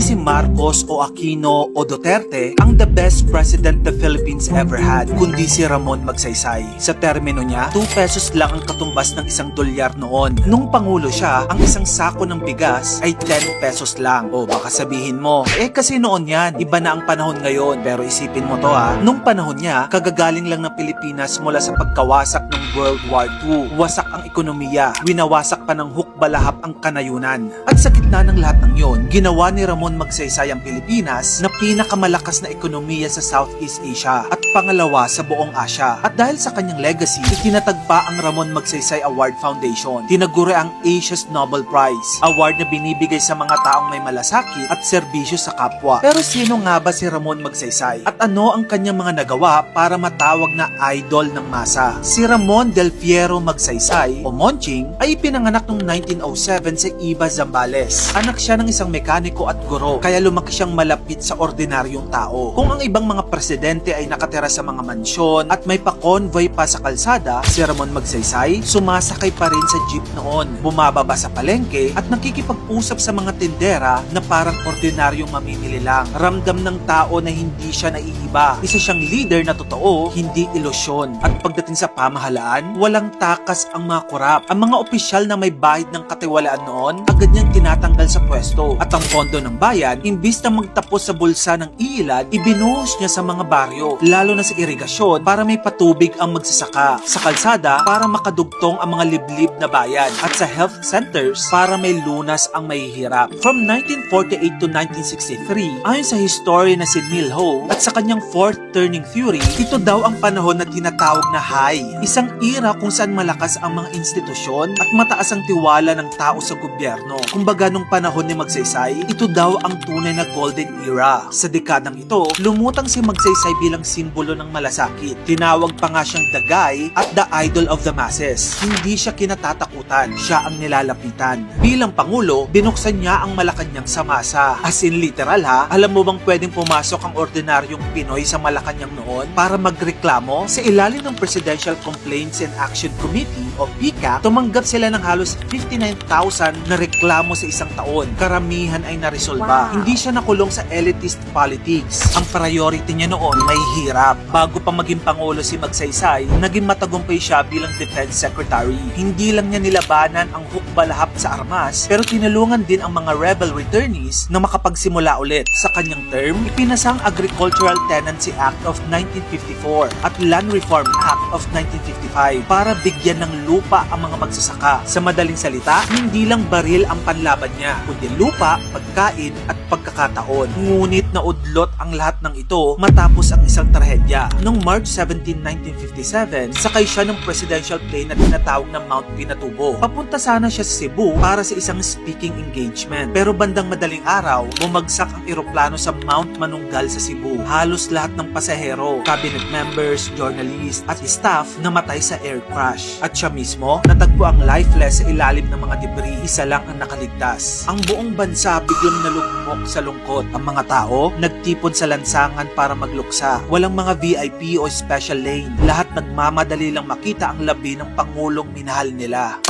si Marcos o Aquino o Duterte ang the best president the Philippines ever had, kundi si Ramon Magsaysay. Sa termino niya, 2 pesos lang ang katumbas ng $1 noon. Nung pangulo siya, ang isang sako ng bigas ay 10 pesos lang. O baka sabihin mo, kasi noon yan, iba na ang panahon ngayon. Pero isipin mo to nung panahon niya, kagagaling lang ng Pilipinas mula sa pagkawasak ng World War II. Wasak ang ekonomiya, winawasak pa ng hukbalahap ang kanayunan. At sa gitna ng lahat ng yon, ginawa ni Ramon Magsaysay ang Pilipinas na pinakamalakas na ekonomiya sa Southeast Asia at pangalawa sa buong Asia. At dahil sa kanyang legacy, itinatagpa ang Ramon Magsaysay Award Foundation. Tinaguri ang Asia's Nobel Prize, award na binibigay sa mga taong may malasakit at serbisyo sa kapwa. Pero sino nga ba si Ramon Magsaysay? At ano ang kanyang mga nagawa para matawag na idol ng masa? Si Ramon Del Fierro Magsaysay o Monching ay ipinanganak noong 1907 sa Iba, Zambales. Anak siya ng isang mekaniko at guro, kaya lumaki siyang malapit sa ordinaryong tao. Kung ang ibang mga presidente ay nakatira sa mga mansyon at may pa-convoy pa sa kalsada, si Ramon Magsaysay sumasakay pa rin sa jeep noon, bumababa sa palengke at nakikipag-usap sa mga tindera na parang ordinaryong mamimili lang. Ramdam ng tao na hindi siya naiiba. Isa siyang leader na totoo, hindi ilusyon. At pagdating sa pamahalaan, walang takas ang mga korap. Ang mga opisyal na may bahid ng katiwalaan noon, agad niyang tinatanggal sa pwesto. At ang pondo ng bayan, imbis na magtapos sa bulsa ng iilad, ibinuhos niya sa mga baryo, lalo na sa irigasyon para may patubig ang magsasaka, sa kalsada para makadugtong ang mga liblib na bayan, at sa health centers para may lunas ang mahihirap. From 1948 to 1963, ayon sa historian na si Neil Ho at sa kanyang fourth turning theory, ito daw ang panahon na tinatawag na high. Isang era kung saan malakas ang mga institusyon at mataas ang tiwala ng tao sa gobyerno. Kumbaga nung panahon ni Magsaysay, ito daw ang tunay na golden era. Sa dekadang ito, lumutang si Magsaysay bilang simbolo ng malasakit. Tinawag pa nga siyang the guy at the idol of the masses. Hindi siya kinatatakutan, siya ang nilalapitan. Bilang pangulo, binuksan niya ang Malacanang sa masa. As in literal alam mo bang pwedeng pumasok ang ordinaryong Pinoy sa Malacanang noon para magreklamo? Sa ilalim ng Presidential Complaints and Action Committee o PCAC, tumanggap sila ng halos 59,000 na reklamo sa isang taon. Karamihan ay naresolba. Wow. Hindi siya nakulong sa elitist politics. Ang priority niya noon may hirap. Bago pa maging pangulo si Magsaysay, naging matagumpay siya bilang Defense Secretary. Hindi lang niya nilabanan ang hukbalahap sa armas, pero tinulungan din ang mga rebel returnees na makapagsimula ulit. Sa kanyang term, ipinasa ang Agricultural Tenancy Act of 1954 at Land Reform Act of 1955 para bigyan ng lupa ang mga magsasaka. Sa madaling salita, hindi lang baril ang panlaban niya, kundi lupa, pagkain at pagkakataon. Ngunit naudlot ang lahat ng ito matapos ang isang trahedya. Noong March 17, 1957, sakay siya ng presidential plane na tinatawag na Mount Pinatubo. Papunta sana siya sa Cebu para sa isang speaking engagement. Pero bandang madaling araw, bumagsak ang eroplano sa Mount Manunggal sa Cebu. Halos lahat ng pasahero, cabinet members, journalists at staff namatay sa air crash. At siya mismo, natagpo ang lifeless sa ilalim ng mga debris. Isa lang ang nakaligtas. Ang buong bansa biglang nalugmok sa lungkot. Ang mga tao, nagtipon sa lansangan para magluksa. Walang mga VIP o special lane. Lahat nagmamadali lang makita ang labi ng pangulong minahal nila.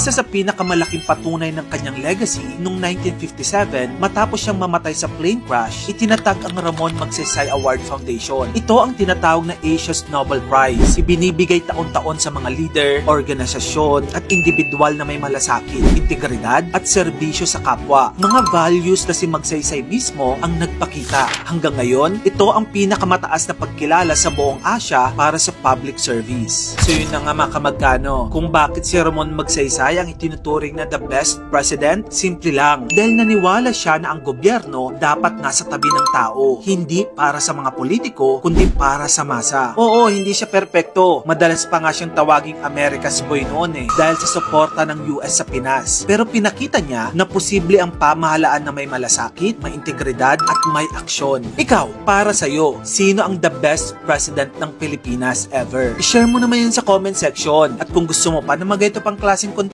Isa sa pinakamalaking patunay ng kanyang legacy, noong 1957, matapos siyang mamatay sa plane crash, itinatag ang Ramon Magsaysay Award Foundation. Ito ang tinatawag na Asia's Nobel Prize. Ibinibigay taon-taon sa mga leader, organisasyon, at individual na may malasakit, integridad, at serbisyo sa kapwa. Mga values na si Magsaysay mismo ang nagpakita. Hanggang ngayon, ito ang pinakamataas na pagkilala sa buong Asia para sa public service. So yun na nga mga kamagkano, kung bakit si Ramon Magsaysay ang itinuturing na the best president, simple lang. Dahil naniwala siya na ang gobyerno dapat nasa tabi ng tao. Hindi para sa mga politiko, kundi para sa masa. Oo, hindi siya perpekto. Madalas pa nga siyang tawaging America's Boy noon dahil sa suporta ng US sa Pinas. Pero pinakita niya na posible ang pamahalaan na may malasakit, may integridad at may aksyon. Ikaw, para sa'yo, sino ang the best president ng Pilipinas ever? I-share mo naman yun sa comment section. At kung gusto mo pa na magayto pang klaseng content,